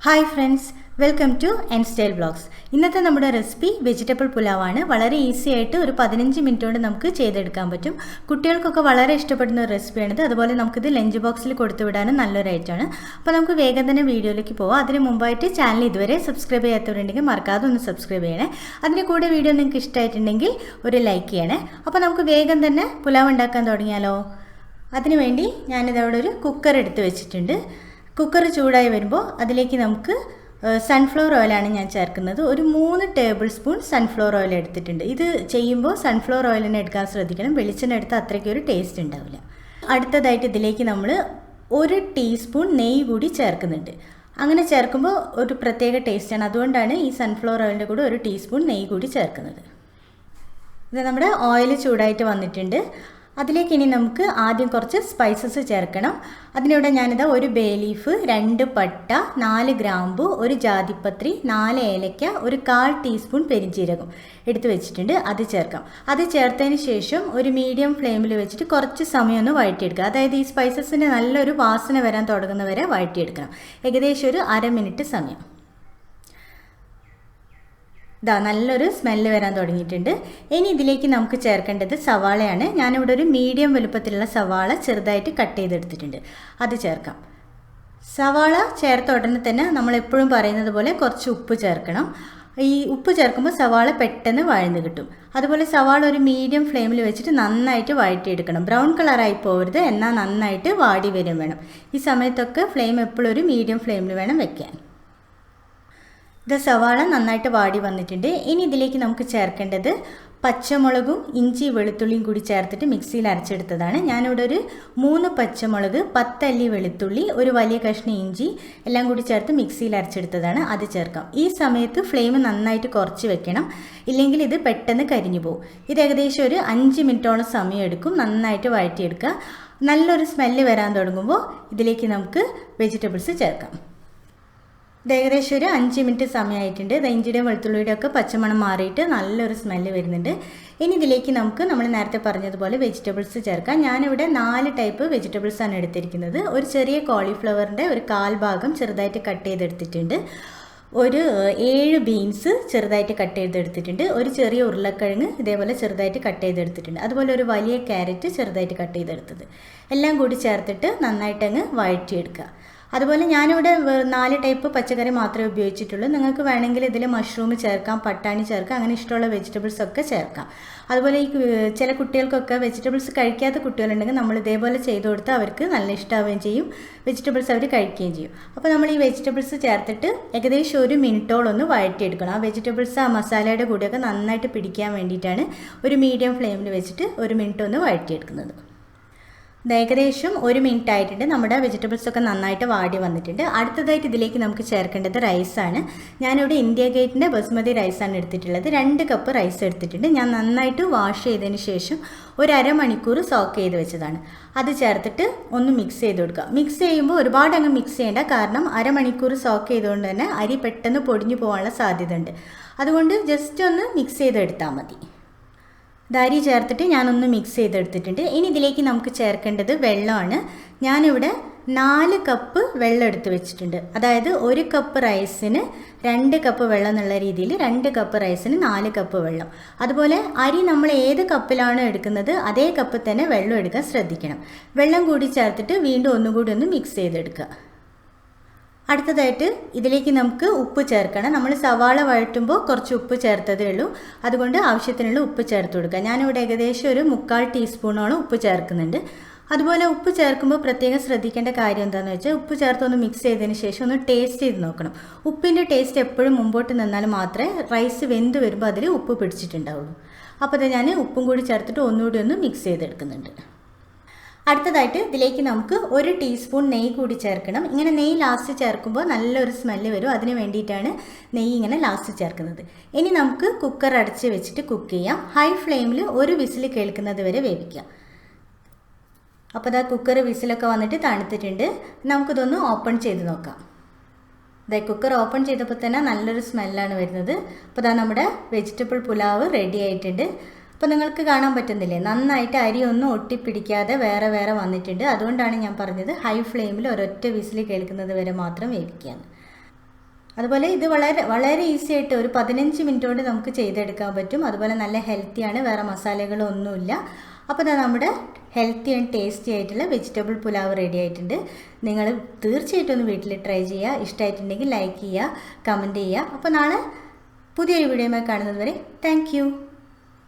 Hi friends, welcome to N style vlogs. ഇന്നത്തെ നമ്മുടെ recipe vegetable പുലാവാണ്. വളരെ ഈസി ആയിട്ട് ഒരു 15 മിനിറ്റ് കൊണ്ട് നമുക്ക് ചെയ്തെടുക്കാൻ പറ്റും. കുട്ടികൾക്കൊക്കെ വളരെ ഇഷ്ടപ്പെടുന്ന ഒരു റെസിപ്പിയാണിത്. അതുപോലെ നമുക്കിത് ലഞ്ച് ബോക്സിൽ കൊടുത്തു വിടാനും നല്ലൊരു ഐറ്റമാണ്. അപ്പോൾ നമുക്ക് വേഗം തന്നെ വീഡിയോയിലേക്ക് പോവാം. അതിന് മുമ്പായിട്ട് ചാനൽ ഇതുവരെ സബ്സ്ക്രൈബ് ചെയ്യാത്തവരുണ്ടെങ്കിൽ മറക്കാതെ ഒന്ന് സബ്സ്ക്രൈബ് ചെയ്യണേ. അതിന് കൂടെ വീഡിയോ നിങ്ങൾക്ക് ഇഷ്ടമായിട്ടുണ്ടെങ്കിൽ ഒരു ലൈക്ക് ചെയ്യണേ. അപ്പോൾ നമുക്ക് വേഗം തന്നെ പുലാവ് ഉണ്ടാക്കാൻ തുടങ്ങിയാലോ. അതിനുവേണ്ടി ഞാനിതവിടെ ഒരു കുക്കർ എടുത്ത് വെച്ചിട്ടുണ്ട്. കുക്കർ ചൂടായി വരുമ്പോൾ അതിലേക്ക് നമുക്ക് സൺഫ്ലവർ ഓയിലാണ് ഞാൻ ചേർക്കുന്നത്. ഒരു 3 ടേബിൾ സ്പൂൺ സൺഫ്ലവർ ഓയിൽ എടുത്തിട്ടുണ്ട്. ഇത് ചെയ്യുമ്പോൾ സൺഫ്ലവർ ഓയിൽ തന്നെ എടുക്കാൻ ശ്രദ്ധിക്കണം. വെളിച്ചെണ്ണ എടുത്താൽ അത്രയ്ക്ക് ഒരു ടേസ്റ്റ് ഉണ്ടാവില്ല. അടുത്തതായിട്ട് ഇതിലേക്ക് നമ്മൾ 1 ടീസ്പൂൺ നെയ്യ് കൂടി ചേർക്കുന്നുണ്ട്. അങ്ങനെ ചേർക്കുമ്പോൾ ഒരു പ്രത്യേക ടേസ്റ്റാണ്. അതുകൊണ്ടാണ് ഈ സൺഫ്ലവർ ഓയിലിൻ്റെ കൂടെ 1 ടീസ്പൂൺ നെയ്യ് കൂടി ചേർക്കുന്നത്. ഇത് നമ്മുടെ ഓയിൽ ചൂടായിട്ട് വന്നിട്ടുണ്ട്. അതിലേക്ക് ഇനി നമുക്ക് ആദ്യം കുറച്ച് സ്പൈസസ് ചേർക്കണം. അതിനിവിടെ ഞാനിതാ 1 ബേ ലീഫ്, 2 പട്ട, 4 ഗ്രാമ്പു, 1 ജാതിപത്രി, 4 ഏലക്ക, 1/4 ടീസ്പൂൺ പെരിഞ്ജീരകം എടുത്ത് വെച്ചിട്ടുണ്ട്. അത് ചേർക്കാം. അത് ചേർത്തതിന് ശേഷം ഒരു മീഡിയം ഫ്ലെയിമിൽ വെച്ചിട്ട് കുറച്ച് സമയം ഒന്ന് വഴറ്റിയെടുക്കുക. അതായത് ഈ സ്പൈസസിൻ്റെ നല്ലൊരു വാസന വരാൻ തുടങ്ങുന്നവരെ വഴറ്റിയെടുക്കണം. ഏകദേശം ഒരു അരമിനിറ്റ് സമയം. നല്ലൊരു സ്മെല്ല് വരാൻ തുടങ്ങിയിട്ടുണ്ട്. ഇനി ഇതിലേക്ക് നമുക്ക് ചേർക്കേണ്ടത് സവാളയാണ്. ഞാനിവിടെ ഒരു മീഡിയം വലുപ്പത്തിലുള്ള സവാള ചെറുതായിട്ട് കട്ട് ചെയ്തെടുത്തിട്ടുണ്ട്. അത് ചേർക്കാം. സവാള ചേർത്ത ഉടനെ തന്നെ നമ്മൾ എപ്പോഴും പറയുന്നത് പോലെ കുറച്ച് ഉപ്പ് ചേർക്കണം. ഈ ഉപ്പ് ചേർക്കുമ്പോൾ സവാള പെട്ടെന്ന് വഴന്ന് കിട്ടും. അതുപോലെ സവാള ഒരു മീഡിയം ഫ്ലെയിമിൽ വെച്ചിട്ട് നന്നായിട്ട് വഴറ്റിയെടുക്കണം. ബ്രൗൺ കളറായി പോകരുത്, എന്നാൽ നന്നായിട്ട് വാടി വരും വേണം. ഈ സമയത്തൊക്കെ ഫ്ലെയിം എപ്പോഴും ഒരു മീഡിയം ഫ്ലെയിമിൽ വേണം വെക്കാൻ. ഇത് സവാള നന്നായിട്ട് വാടി വന്നിട്ടുണ്ട്. ഇനി ഇതിലേക്ക് നമുക്ക് ചേർക്കേണ്ടത് പച്ചമുളകും ഇഞ്ചി വെളുത്തുള്ളിയും കൂടി ചേർത്തിട്ട് മിക്സിയിൽ അരച്ചെടുത്തതാണ്. ഞാനിവിടെ ഒരു 3 പച്ചമുളക്, 10 അല്ലി വെളുത്തുള്ളി, ഒരു വലിയ കഷ്ണം ഇഞ്ചി എല്ലാം കൂടി ചേർത്ത് മിക്സിയിൽ അരച്ചെടുത്തതാണ്. അത് ചേർക്കാം. ഈ സമയത്ത് ഫ്ലെയിം നന്നായിട്ട് കുറച്ച് വെക്കണം, ഇല്ലെങ്കിൽ ഇത് പെട്ടെന്ന് കരിഞ്ഞു പോകും. ഇത് ഏകദേശം ഒരു 5 മിനിറ്റോളം സമയം എടുക്കും. നന്നായിട്ട് വഴറ്റിയെടുക്കുക. നല്ലൊരു സ്മെല്ല് വരാൻ തുടങ്ങുമ്പോൾ ഇതിലേക്ക് നമുക്ക് വെജിറ്റബിൾസ് ചേർക്കാം. ഇത് ഏകദേശം ഒരു 5 മിനിറ്റ് സമയമായിട്ടുണ്ട്. ഇഞ്ചിയുടെയും വെളുത്തുള്ളിയുടെ ഒക്കെ പച്ചമണം മാറിയിട്ട് നല്ലൊരു സ്മെല്ല് വരുന്നുണ്ട്. ഇനി ഇതിലേക്ക് നമ്മൾ നേരത്തെ പറഞ്ഞതുപോലെ വെജിറ്റബിൾസ് ചേർക്കാം. ഞാനിവിടെ 4 ടൈപ്പ് വെജിറ്റബിൾസാണ് എടുത്തിരിക്കുന്നത്. ഒരു ചെറിയ കോളിഫ്ലവറിൻ്റെ ഒരു 1/4 ഭാഗം ചെറുതായിട്ട് കട്ട് ചെയ്തെടുത്തിട്ടുണ്ട്. ഒരു 7 ബീൻസ് ചെറുതായിട്ട് കട്ട് ചെയ്തെടുത്തിട്ടുണ്ട്. ഒരു ചെറിയ ഉരുളക്കിഴങ്ങ് ഇതേപോലെ ചെറുതായിട്ട് കട്ട് ചെയ്തെടുത്തിട്ടുണ്ട്. അതുപോലെ ഒരു വലിയ ക്യാരറ്റ് ചെറുതായിട്ട് കട്ട് ചെയ്തെടുത്തത് എല്ലാം കൂടി ചേർത്തിട്ട് നന്നായിട്ടങ്ങ് വഴറ്റിയെടുക്കുക. അതുപോലെ ഞാനിവിടെ 4 ടൈപ്പ് പച്ചക്കറി മാത്രമേ ഉപയോഗിച്ചിട്ടുള്ളൂ. നിങ്ങൾക്ക് വേണമെങ്കിൽ ഇതിൽ മഷ്റൂം ചേർക്കാം, പട്ടാണി ചേർക്കാം, അങ്ങനെ ഇഷ്ടമുള്ള വെജിറ്റബിൾസ് ഒക്കെ ചേർക്കാം. അതുപോലെ ഈ ചില കുട്ടികൾക്കൊക്കെ വെജിറ്റബിൾസ് കഴിക്കാത്ത കുട്ടികളുണ്ടെങ്കിൽ നമ്മൾ ഇതേപോലെ ചെയ്ത് കൊടുത്താൽ അവർക്ക് നല്ല ഇഷ്ടമാവുകയും ചെയ്യും, വെജിറ്റബിൾസ് അവർ കഴിക്കുകയും ചെയ്യും. അപ്പോൾ നമ്മൾ ഈ വെജിറ്റബിൾസ് ചേർത്തിട്ട് ഏകദേശം 1 മിനിറ്റോളം ഒന്ന് വഴറ്റിയെടുക്കണം. ആ വെജിറ്റബിൾസ് ആ മസാലയുടെ കൂടെയൊക്കെ നന്നായിട്ട് പിടിക്കാൻ വേണ്ടിയിട്ടാണ് ഒരു മീഡിയം ഫ്ലെയിമിൽ വെച്ചിട്ട് 1 മിനിറ്റ് ഒന്ന് വഴറ്റിയെടുക്കുന്നത്. ഏകദേശം 1 മിനിറ്റ് ആയിട്ടുണ്ട്. നമ്മുടെ വെജിറ്റബിൾസൊക്കെ നന്നായിട്ട് വാടി വന്നിട്ടുണ്ട്. അടുത്തതായിട്ട് ഇതിലേക്ക് നമുക്ക് ചേർക്കേണ്ടത് റൈസാണ്. ഞാനിവിടെ ഇന്ത്യ ഗേറ്റിൻ്റെ ബസ്മതി റൈസാണ് എടുത്തിട്ടുള്ളത്. 2 കപ്പ് റൈസ് എടുത്തിട്ടുണ്ട്. ഞാൻ നന്നായിട്ട് വാഷ് ചെയ്തതിന് ശേഷം ഒരു അരമണിക്കൂർ സോക്ക് ചെയ്ത് വെച്ചതാണ്. അത് ചേർത്തിട്ട് ഒന്ന് മിക്സ് ചെയ്ത് കൊടുക്കുക. മിക്സ് ചെയ്യുമ്പോൾ ഒരുപാട് അങ്ങ് മിക്സ് ചെയ്യേണ്ട, കാരണം അരമണിക്കൂർ സോക്ക് ചെയ്തുകൊണ്ട് തന്നെ അരി പെട്ടെന്ന് പൊടിഞ്ഞു പോകാനുള്ള സാധ്യത ഉണ്ട്. അതുകൊണ്ട് ജസ്റ്റ് ഒന്ന് മിക്സ് ചെയ്തെടുത്താൽ മതി. അരി ചേർത്തിട്ട് ഞാനൊന്ന് മിക്സ് ചെയ്തെടുത്തിട്ടുണ്ട്. ഇനി ഇതിലേക്ക് നമുക്ക് ചേർക്കേണ്ടത് വെള്ളമാണ്. ഞാനിവിടെ 4 കപ്പ് വെള്ളം എടുത്ത് വെച്ചിട്ടുണ്ട്. അതായത് 1 കപ്പ് റൈസിന് 2 കപ്പ് വെള്ളം എന്നുള്ള രീതിയിൽ 2 കപ്പ് റൈസിന് 4 കപ്പ് വെള്ളം. അതുപോലെ അരി നമ്മൾ ഏത് കപ്പിലാണോ എടുക്കുന്നത് അതേ കപ്പ് തന്നെ വെള്ളം എടുക്കാൻ ശ്രദ്ധിക്കണം. വെള്ളം കൂടി ചേർത്തിട്ട് വീണ്ടും ഒന്നുകൂടി ഒന്ന് മിക്സ് ചെയ്തെടുക്കുക. അടുത്തതായിട്ട് ഇതിലേക്ക് നമുക്ക് ഉപ്പ് ചേർക്കണം. നമ്മൾ സവാള വഴറ്റുമ്പോൾ കുറച്ച് ഉപ്പ് ചേർത്തതേ ഉള്ളൂ. അതുകൊണ്ട് ആവശ്യത്തിനുള്ള ഉപ്പ് ചേർത്ത് കൊടുക്കുക. ഞാനിവിടെ ഏകദേശം ഒരു 3/4 ടീസ്പൂണോളം ഉപ്പ് ചേർക്കുന്നുണ്ട്. അതുപോലെ ഉപ്പ് ചേർക്കുമ്പോൾ പ്രത്യേകം ശ്രദ്ധിക്കേണ്ട കാര്യം എന്താണെന്ന് വെച്ചാൽ ഉപ്പ് ചേർത്തൊന്ന് മിക്സ് ചെയ്തതിന് ശേഷം ഒന്ന് ടേസ്റ്റ് ചെയ്ത് നോക്കണം. ഉപ്പിൻ്റെ ടേസ്റ്റ് എപ്പോഴും മുമ്പോട്ട് നിന്നാൽ മാത്രമേ റൈസ് വെന്ത് വരുമ്പോൾ അതിൽ ഉപ്പ് പിടിച്ചിട്ടുണ്ടാവുള്ളൂ. അപ്പോൾ ഞാൻ ഉപ്പും കൂടി ചേർത്തിട്ട് ഒന്നുകൂടി ഒന്ന് മിക്സ് ചെയ്തെടുക്കുന്നുണ്ട്. അടുത്തതായിട്ട് ഇതിലേക്ക് നമുക്ക് 1 ടീസ്പൂൺ നെയ്യ് കൂടി ചേർക്കണം. ഇങ്ങനെ നെയ്യ് ലാസ്റ്റ് ചേർക്കുമ്പോൾ നല്ലൊരു സ്മെല്ല് വരും. അതിന് വേണ്ടിയിട്ടാണ് നെയ്യ് ഇങ്ങനെ ലാസ്റ്റ് ചേർക്കുന്നത്. ഇനി നമുക്ക് കുക്കർ അടച്ച് വെച്ചിട്ട് കുക്ക് ചെയ്യാം. ഹൈ ഫ്ലെയിമിൽ 1 വിസിൽ കേൾക്കുന്നത് വരെ വേവിക്കാം. അപ്പോൾ കുക്കർ വിസിലൊക്കെ വന്നിട്ട് തണുത്തിട്ടുണ്ട്. നമുക്കിതൊന്ന് ഓപ്പൺ ചെയ്ത് നോക്കാം. കുക്കർ ഓപ്പൺ ചെയ്തപ്പോൾ തന്നെ നല്ലൊരു സ്മെല്ലാണ് വരുന്നത്. അപ്പോൾ നമ്മുടെ വെജിറ്റബിൾ പുലാവ് റെഡി ആയിട്ടുണ്ട്. അപ്പോൾ നിങ്ങൾക്ക് കാണാൻ പറ്റുന്നില്ലേ, നന്നായിട്ട് അരിയൊന്നും ഒട്ടിപ്പിടിക്കാതെ വേറെ വേറെ വന്നിട്ടുണ്ട്. അതുകൊണ്ടാണ് ഞാൻ പറഞ്ഞത് ഹൈ ഫ്ലെയിമിൽ ഒരൊറ്റ വിസിൽ കേൾക്കുന്നത് വരെ മാത്രം വേവിക്കാൻ. അതുപോലെ ഇത് വളരെ വളരെ ഈസി ആയിട്ട് ഒരു 15 മിനിറ്റ് കൊണ്ട് നമുക്ക് ചെയ്തെടുക്കാൻ പറ്റും. അതുപോലെ നല്ല ഹെൽത്തിയാണ്, വേറെ മസാലകളൊന്നുമില്ല. അപ്പോൾ ഇതാ നമ്മുടെ ഹെൽത്തി ആൻഡ് ടേസ്റ്റി ആയിട്ടുള്ള വെജിറ്റബിൾ പുലാവ് റെഡി ആയിട്ടുണ്ട്. നിങ്ങൾ തീർച്ചയായിട്ടും ഒന്ന് വീട്ടിൽ ട്രൈ ചെയ്യുക. ഇഷ്ടമായിട്ടുണ്ടെങ്കിൽ ലൈക്ക് ചെയ്യുക, കമൻറ്റ് ചെയ്യുക. അപ്പോൾ നാളെ പുതിയൊരു വീഡിയോയുമായി കാണുന്നത് വരെ താങ്ക് യു.